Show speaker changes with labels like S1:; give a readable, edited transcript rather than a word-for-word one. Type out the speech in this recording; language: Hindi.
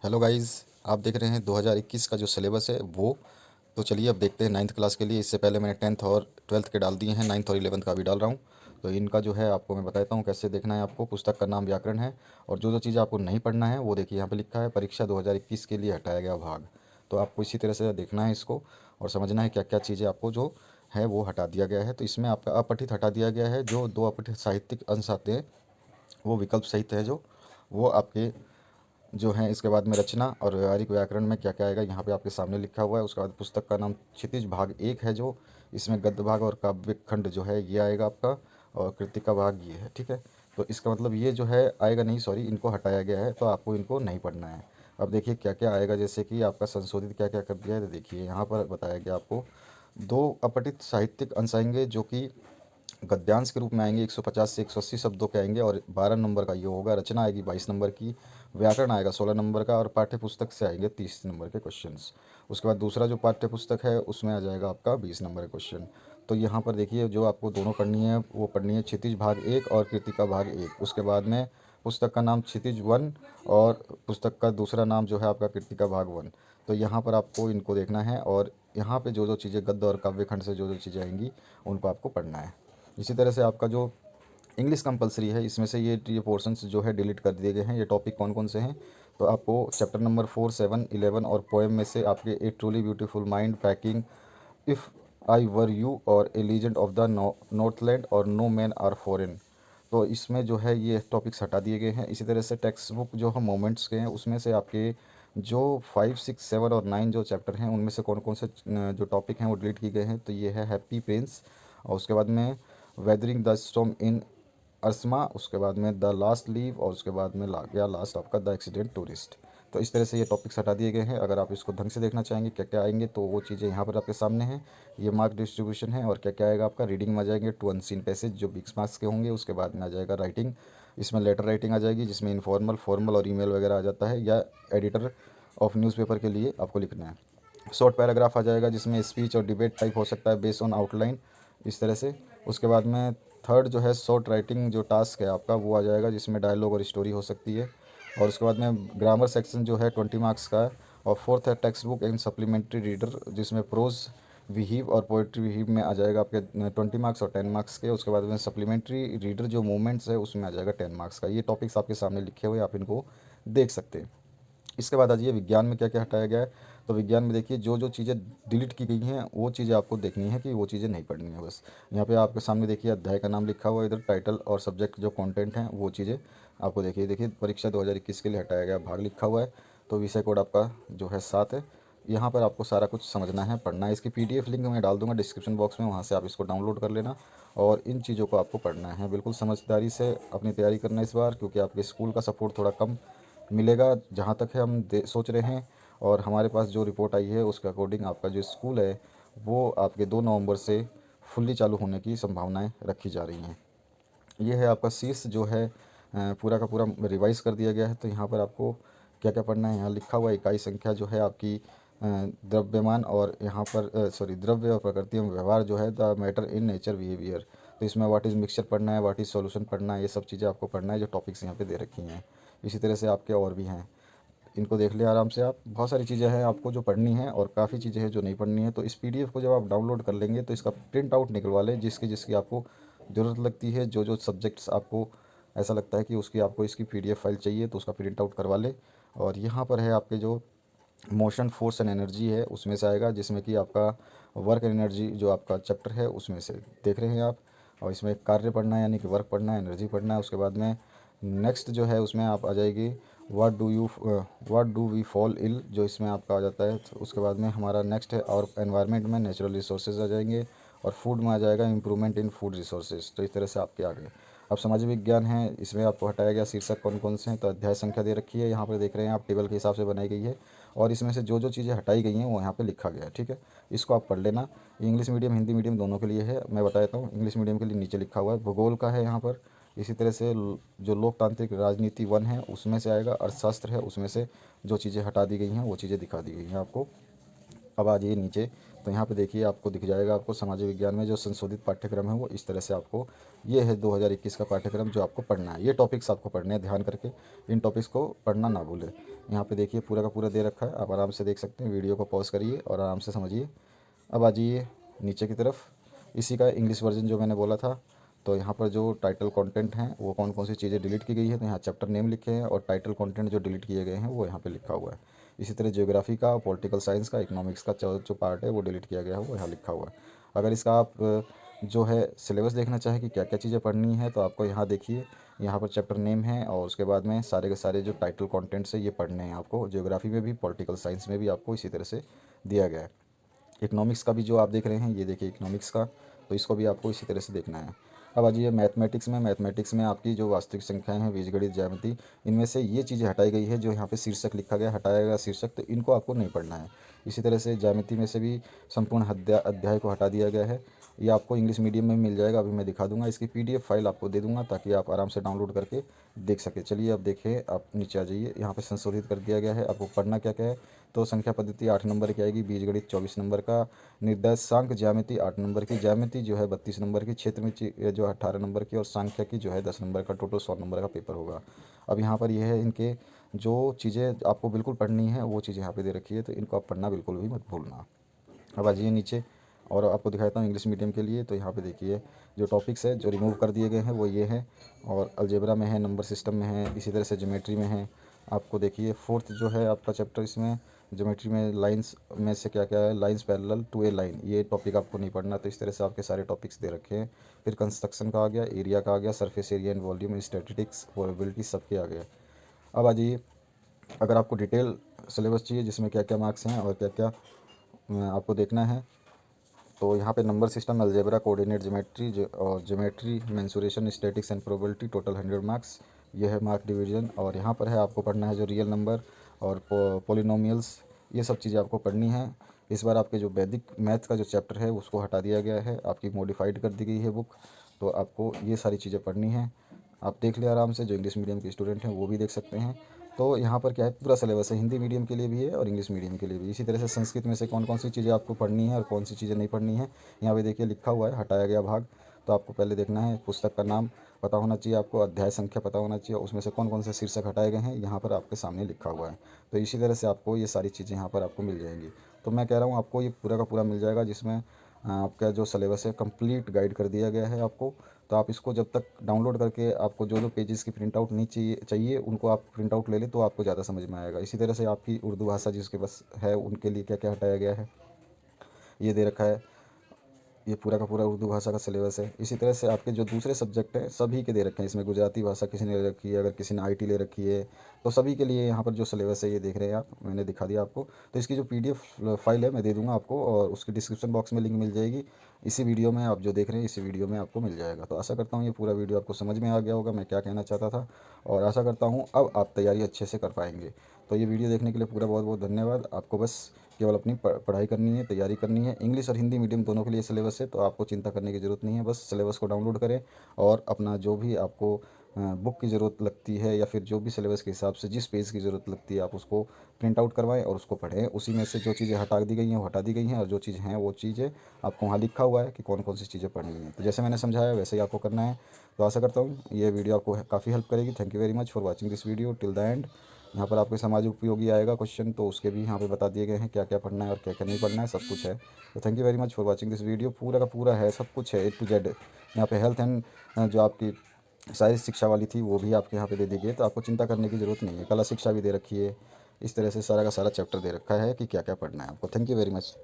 S1: Hello guys. आप देख रहे हैं 2021 का जो सिलेबस है वो। तो चलिए अब देखते हैं नाइन्थ क्लास के लिए। इससे पहले मैंने टेंथ और ट्वेल्थ के डाल दिए हैं, नाइन्थ और इलेवंथ का भी डाल रहा हूँ। तो इनका जो है आपको मैं बताता हूँ कैसे देखना है। आपको पुस्तक का नाम व्याकरण है, और जो जो चीज़ें आपको नहीं पढ़ना है वो देखिए यहाँ पे लिखा है परीक्षा 2021 के लिए हटाया गया भाग। तो आपको इसी तरह से देखना है इसको, और समझना है क्या क्या चीज़ें आपको जो है वो हटा दिया गया है। तो इसमें आपका अपठित हटा दिया गया है। जो दो अपठित साहित्यिक अंश आते हैं वो विकल्प सहित है, जो वो आपके जो हैं। इसके बाद में रचना और व्यवहारिक व्याकरण में क्या क्या आएगा यहाँ पे आपके सामने लिखा हुआ है। उसके बाद पुस्तक का नाम क्षितिज भाग एक है, जो इसमें गद्य भाग और काव्य खंड जो है ये आएगा आपका, और कृतिका भाग ये है। ठीक है, तो इसका मतलब ये जो है आएगा नहीं, सॉरी, इनको हटाया गया है, तो आपको इनको नहीं पढ़ना है। अब देखिए क्या क्या आएगा, जैसे कि आपका संशोधित क्या क्या कर दिया है। तो देखिए यहाँ पर बताया गया आपको दो अपठित साहित्यिक अंश आएंगे, जो कि गद्यांश के रूप में आएंगे 150 से 180 शब्दों के आएंगे, और 12 नंबर का ये होगा। रचना आएगी 22 नंबर की, व्याकरण आएगा 16 नंबर का, और पाठ्य पुस्तक से आएंगे 30 नंबर के क्वेश्चंस। उसके बाद दूसरा जो पाठ्य पुस्तक है उसमें आ जाएगा आपका 20 नंबर का क्वेश्चन। तो यहाँ पर देखिए जो आपको दोनों पढ़नी है वो पढ़नी है क्षितिज भाग एक और कृतिका भाग एक। उसके बाद में पुस्तक का नाम क्षितिज वन, और पुस्तक का दूसरा नाम जो है आपका कृतिका भाग वन। तो यहाँ पर आपको इनको देखना है, और यहाँ पे जो जो चीज़ें गद्य और काव्य खंड से जो जो चीज़ें आएंगी उनको आपको पढ़ना है। इसी तरह से आपका जो इंग्लिश कंपलसरी है, इसमें से ये पोर्शंस जो है डिलीट कर दिए गए हैं। ये टॉपिक कौन कौन से हैं, तो आपको चैप्टर नंबर 4, 7, 11 और पोएम में से आपके a truly beautiful mind, packing, if I were you, और a legend of the northland, और नो मैन आर फॉरेन। तो इसमें जो है ये टॉपिक्स हटा दिए गए हैं। इसी तरह से टेक्स्ट बुक जो हम मोमेंट्स के हैं उसमें से आपके जो 5, 6, 7 और 9 जो चैप्टर हैं उनमें से कौन कौन से जो टॉपिक हैं वो डिलीट किए गए हैं। तो ये है हैप्पी प्रिंस, और उसके बाद में वेदरिंग द स्टॉर्म इन अर्समा, उसके बाद में द लास्ट लीव, और उसके बाद में ला गया लास्ट आपका द एक्सीडेंट टूरिस्ट। तो इस तरह से ये टॉपिक्स हटा दिए गए हैं। अगर आप इसको ढंग से देखना चाहेंगे क्या क्या आएंगे, तो वो चीज़ें यहाँ पर आपके सामने हैं। ये मार्क डिस्ट्रीब्यूशन है, और क्या क्या आएगा आपका रीडिंग में आ जाएंगे 2 अनसीन पैसेज जो 20 मार्क्स के होंगे। उसके बाद में आ जाएगा राइटिंग, इसमें लेटर राइटिंग आ जाएगी, जिसमें इनफॉर्मल, फॉर्मल और ईमेल वगैरह आ जाता है, या एडिटर ऑफ न्यूज़पेपर के लिए आपको लिखना है। शॉर्ट पैराग्राफ आ जाएगा, जिसमें स्पीच और डिबेट टाइप हो सकता है बेस्ड ऑन आउटलाइन, इस तरह से। उसके बाद में थर्ड जो है शॉर्ट राइटिंग जो टास्क है आपका वो आ जाएगा, जिसमें डायलॉग और स्टोरी हो सकती है। और उसके बाद में ग्रामर सेक्शन जो है 20 मार्क्स का है। और फोर्थ है text book and supplementary reader, जिसमें प्रोज विहीव और पोइट्री विहीव में आ जाएगा आपके 20 मार्क्स और 10 मार्क्स के। उसके बाद में सप्लीमेंट्री रीडर जो मूवमेंट्स है उसमें आ जाएगा 10 मार्क्स का। ये टॉपिक्स आपके सामने लिखे हुए, आप इनको देख सकते हैं। इसके बाद आ जाइए विज्ञान में क्या क्या हटाया गया है। तो विज्ञान में देखिए जो जो चीज़ें डिलीट की गई हैं वो चीज़ें आपको देखनी है, कि वो चीज़ें नहीं पढ़नी है बस। यहाँ पे आपके सामने देखिए अध्याय का नाम लिखा हुआ है, इधर टाइटल और सब्जेक्ट जो कंटेंट हैं वो चीज़ें आपको देखिए परीक्षा 2021 के लिए हटाया गया भाग लिखा हुआ है। तो विषय कोड आपका जो है 7 है। यहाँ पर आपको सारा कुछ समझना है, पढ़ना है। इसकी पीडीएफ लिंक मैं डाल दूंगा डिस्क्रिप्शन बॉक्स में, वहाँ से आप इसको डाउनलोड कर लेना, और इन चीज़ों को आपको पढ़ना है। बिल्कुल समझदारी से अपनी तैयारी करना इस बार, क्योंकि आपके स्कूल का सपोर्ट थोड़ा कम मिलेगा जहाँ तक है हम सोच रहे हैं। और हमारे पास जो रिपोर्ट आई है उसके अकॉर्डिंग आपका जो स्कूल है वो आपके 2 नवंबर से फुल्ली चालू होने की संभावनाएं रखी जा रही हैं। ये है आपका शीर्ष जो है पूरा का पूरा रिवाइज कर दिया गया है। तो यहाँ पर आपको क्या क्या पढ़ना है, यहाँ लिखा हुआ है इकाई संख्या जो है आपकी द्रव्यमान, और यहाँ पर सॉरी द्रव्य और प्रकृति एवं व्यवहार जो है the matter in nature behaviour. तो इसमें व्हाट इज़ मिक्सचर पढ़ना है, व्हाट इज़ सॉल्यूशन पढ़ना है, ये सब चीज़ें आपको पढ़ना है जो टॉपिक्स यहाँ पे दे रखी हैं। इसी तरह से आपके और भी हैं, इनको देख लें आराम से आप। बहुत सारी चीज़ें हैं आपको जो पढ़नी है, और काफ़ी चीज़ें हैं जो नहीं पढ़नी है। तो इस पीडीएफ को जब आप डाउनलोड कर लेंगे तो इसका प्रिंट आउट निकलवा लें, जिसकी जिसकी आपको ज़रूरत लगती है। जो जो सब्जेक्ट्स आपको ऐसा लगता है कि उसकी आपको इसकी पीडीएफ फाइल चाहिए, तो उसका प्रिंट आउट करवा लें। और यहाँ पर है आपके जो मोशन, फोर्स एंड एनर्जी है उसमें से आएगा, जिसमें कि आपका वर्क एंड एनर्जी जो आपका चैप्टर है उसमें से देख रहे हैं आप। और इसमें कार्य पढ़ना है, यानी कि वर्क पढ़ना है, एनर्जी पढ़ना है। उसके बाद में नेक्स्ट जो है उसमें आप आ जाएगी what do we fall ill, जो इसमें आपका आ जाता है। तो उसके बाद में हमारा नेक्स्ट है और एनवायरनमेंट में नेचुरल रिसोर्सेज आ जाएंगे, और फूड में आ जाएगा इम्प्रूवमेंट इन फूड रिसोर्सेज। तो इस तरह से आपके आ गए। अब सामाजिक विज्ञान है, इसमें आपको हटाया गया शीर्षक कौन कौन से हैं। तो अध्याय संख्या दे रखी है, यहाँ पर देख रहे हैं आप, टेबल के हिसाब से बनाई गई है, और इसमें से जो जो चीज़ें हटाई गई हैं वो यहाँ पे लिखा गया है। ठीक है, इसको आप पढ़ लेना। इंग्लिश मीडियम हिंदी मीडियम दोनों के लिए है, मैं बता देता हूँ। इंग्लिश मीडियम के लिए नीचे लिखा हुआ है, भूगोल का है यहाँ पर। इसी तरह से जो लोकतांत्रिक राजनीति वन है उसमें से आएगा, अर्थशास्त्र है उसमें से जो चीज़ें हटा दी गई हैं वो चीज़ें दिखा दी गई हैं आपको। अब आ जाइए नीचे, तो यहाँ पे देखिए आपको दिख जाएगा, आपको सामाजिक विज्ञान में जो संशोधित पाठ्यक्रम है वो इस तरह से आपको, ये है 2021 का पाठ्यक्रम जो आपको पढ़ना है। ये टॉपिक्स आपको पढ़ने हैं, ध्यान करके इन टॉपिक्स को पढ़ना ना भूलें। यहाँ पे देखिए पूरा का पूरा दे रखा है, आप आराम से देख सकते हैं। वीडियो को पॉज करिए और आराम से समझिए। अब आ जाइए नीचे की तरफ, इसी का इंग्लिश वर्जन जो मैंने बोला था। तो यहाँ पर जो टाइटल कंटेंट हैं वो कौन कौन सी चीज़ें डिलीट की गई है, तो यहाँ चैप्टर नेम लिखे हैं और टाइटल कंटेंट जो डिलीट किए गए हैं वो यहाँ पे लिखा हुआ है। इसी तरह ज्योग्राफी का, पॉलिटिकल साइंस का, इकोनॉमिक्स का जो पार्ट है वो डिलीट किया गया है वो यहाँ लिखा हुआ है। अगर इसका आप जो है सिलेबस देखना चाहें कि क्या क्या चीज़ें पढ़नी है, तो आपको यहाँ देखिए, यहाँ पर चैप्टर नेम है और उसके बाद में सारे के सारे जो टाइटल कंटेंट्स है ये पढ़ने हैं आपको। ज्योग्राफी में भी, पॉलिटिकल साइंस में भी आपको इसी तरह से दिया गया है। इकोनॉमिक्स का भी जो आप देख रहे हैं, ये देखिए इकोनॉमिक्स का, तो इसको भी आपको इसी तरह से देखना है। अब आ जाइए मैथमेटिक्स में आपकी जो वास्तविक संख्याएं हैं, बीजगणित, ज्यामिति, इनमें से ये चीज़ें हटाई गई है। जो यहाँ पे शीर्षक लिखा गया, हटाया गया शीर्षक, तो इनको आपको नहीं पढ़ना है। इसी तरह से ज्यामिति में से भी संपूर्ण अध्याय को हटा दिया गया है। ये आपको इंग्लिश मीडियम में मिल जाएगा, अभी मैं दिखा दूंगा। इसकी PDF फाइल आपको दे दूंगा ताकि आप आराम से डाउनलोड करके देख सके। चलिए अब देखिए, आप नीचे आ जाइए, यहाँ पे संशोधित कर दिया गया है। आपको पढ़ना क्या क्या है, तो संख्या पद्धति 8 नंबर की आएगी, बीजगणित 24 नंबर का, निर्देशांक ज्यामिति 8 नंबर की, ज्यामिति जो है 32 नंबर की, क्षेत्र में जो 18 नंबर की, और सांख्यिकी जो है 10 नंबर का। टोटल 100 नंबर का पेपर होगा। अब यहाँ पर यह है, इनके जो चीज़ें आपको बिल्कुल पढ़नी है वो चीज़ें यहाँ पे दे रखी है, तो इनको आप पढ़ना बिल्कुल भी मत भूलना। अब आ जाइए नीचे और आपको दिखाता हूँ इंग्लिश मीडियम के लिए। तो यहाँ पे देखिए जो टॉपिक्स है जो रिमूव कर दिए गए हैं वो ये हैं, और अलजेब्रा में है, नंबर सिस्टम में है, इसी तरह से ज्योमेट्री में है। आपको देखिए फोर्थ जो है आपका चैप्टर, इसमें ज्योमेट्री में लाइंस में से क्या क्या है, lines parallel to a line, ये टॉपिक आपको नहीं पढ़ना। तो इस तरह से आपके सारे टॉपिक्स दे रखे हैं। फिर कंस्ट्रक्शन का आ गया, एरिया का आ गया, surface area and volume, statistics, probability, सबके आ गया। अब आ जाइए, अगर आपको डिटेल सिलेबस चाहिए जिसमें क्या क्या मार्क्स हैं और क्या क्या आपको देखना है, तो यहाँ पे number system, algebra, coordinate geometry और geometry, mensuration, statistics and probability, total 100 marks, ये है मार्क डिवीजन। और यहाँ पर है आपको पढ़ना है जो रियल नंबर और पोलिनोमियल्स, ये सब चीज़ें आपको पढ़नी है। इस बार आपके जो वैदिक मैथ का जो चैप्टर है उसको हटा दिया गया है, आपकी मॉडिफाइड कर दी गई है बुक, तो आपको ये सारी चीज़ें पढ़नी है। आप देख ले आराम से, जो इंग्लिश मीडियम के स्टूडेंट हैं वो भी देख सकते हैं। तो यहाँ पर क्या है, पूरा सिलेबस है, हिंदी मीडियम के लिए भी है और इंग्लिश मीडियम के लिए भी। इसी तरह से संस्कृत में से कौन कौन सी चीज़ें आपको पढ़नी है और कौन सी चीज़ें नहीं पढ़नी है, यहाँ पे देखिए लिखा हुआ है, हटाया गया भाग। तो आपको पहले देखना है, पुस्तक का नाम पता होना चाहिए आपको, अध्याय संख्या पता होना चाहिए, उसमें से कौन कौन से शीर्षक हटाए गए हैं यहाँ पर आपके सामने लिखा हुआ है। तो इसी तरह से आपको ये सारी चीज़ें यहाँ पर आपको मिल जाएंगी। तो मैं कह रहा हूँ आपको ये पूरा का पूरा मिल जाएगा, जिसमें आपका जो सिलेबस है कंप्लीट गाइड कर दिया गया है आपको। तो आप इसको जब तक डाउनलोड करके, आपको जो जो पेजेस की प्रिंट आउट नहीं चाहिए उनको आप प्रिंट आउट ले लें, तो आपको ज़्यादा समझ में आएगा। इसी तरह से आपकी उर्दू भाषा जिसके पास है उनके लिए क्या क्या हटाया गया है ये दे रखा है। ये पूरा का पूरा उर्दू भाषा का सिलेबस है। इसी तरह से आपके जो दूसरे सब्जेक्ट हैं सभी के दे रखे हैं। इसमें गुजराती भाषा किसी ने ले रखी है, अगर किसी ने IT ले रखी है, तो सभी के लिए यहाँ पर जो सिलेबस है ये देख रहे हैं आप, मैंने दिखा दिया आपको। तो इसकी जो PDF फाइल है मैं दे दूँगा आपको, और उसकी डिस्क्रिप्शन बॉक्स में लिंक मिल जाएगी। इसी वीडियो में आप जो देख रहे हैं इसी वीडियो में आपको मिल जाएगा। तो आशा करता हूँ ये पूरा वीडियो आपको समझ में आ गया होगा मैं क्या कहना चाहता था, और आशा करता हूँ अब आप तैयारी अच्छे से कर पाएंगे। तो ये वीडियो देखने के लिए पूरा बहुत बहुत धन्यवाद। आपको बस केवल अपनी पढ़ाई करनी है, तैयारी करनी है। इंग्लिश और हिंदी मीडियम दोनों के लिए सिलेबस है, तो आपको चिंता करने की ज़रूरत नहीं है। बस सिलेबस को डाउनलोड करें और अपना जो भी आपको बुक की ज़रूरत लगती है, या फिर जो भी सिलेबस के हिसाब से जिस पेज की ज़रूरत लगती है आप उसको प्रिंट आउट करवाएं और उसको पढ़ें। उसी में से जो चीज़ें हटा दी गई हैं वो हटा दी गई हैं, और जो चीज़ हैं वो चीज़ें आपको वहाँ लिखा हुआ है कि कौन कौन सी चीज़ें पढ़नी है। तो जैसे मैंने समझाया वैसे ही आपको करना है। तो आशा करता हूँ ये वीडियो आपको काफ़ी हेल्प करेगी। Thank you very much for watching this video till the end. यहाँ पर आपके समाज उपयोगी आएगा क्वेश्चन, तो उसके भी यहाँ पे बता दिए गए हैं क्या क्या पढ़ना है और क्या क्या नहीं पढ़ना है, सब कुछ है। तो thank you very much for watching this video. पूरा का पूरा है, सब कुछ है, A to Z। यहाँ पे हेल्थ एंड जो आपकी शारीरिक शिक्षा वाली थी वो भी आपके यहाँ पे दे दी गई है, तो आपको चिंता करने की ज़रूरत नहीं है। कला शिक्षा भी दे रखी है। इस तरह से सारा का सारा चैप्टर दे रखा है कि क्या क्या पढ़ना है आपको। Thank you very much.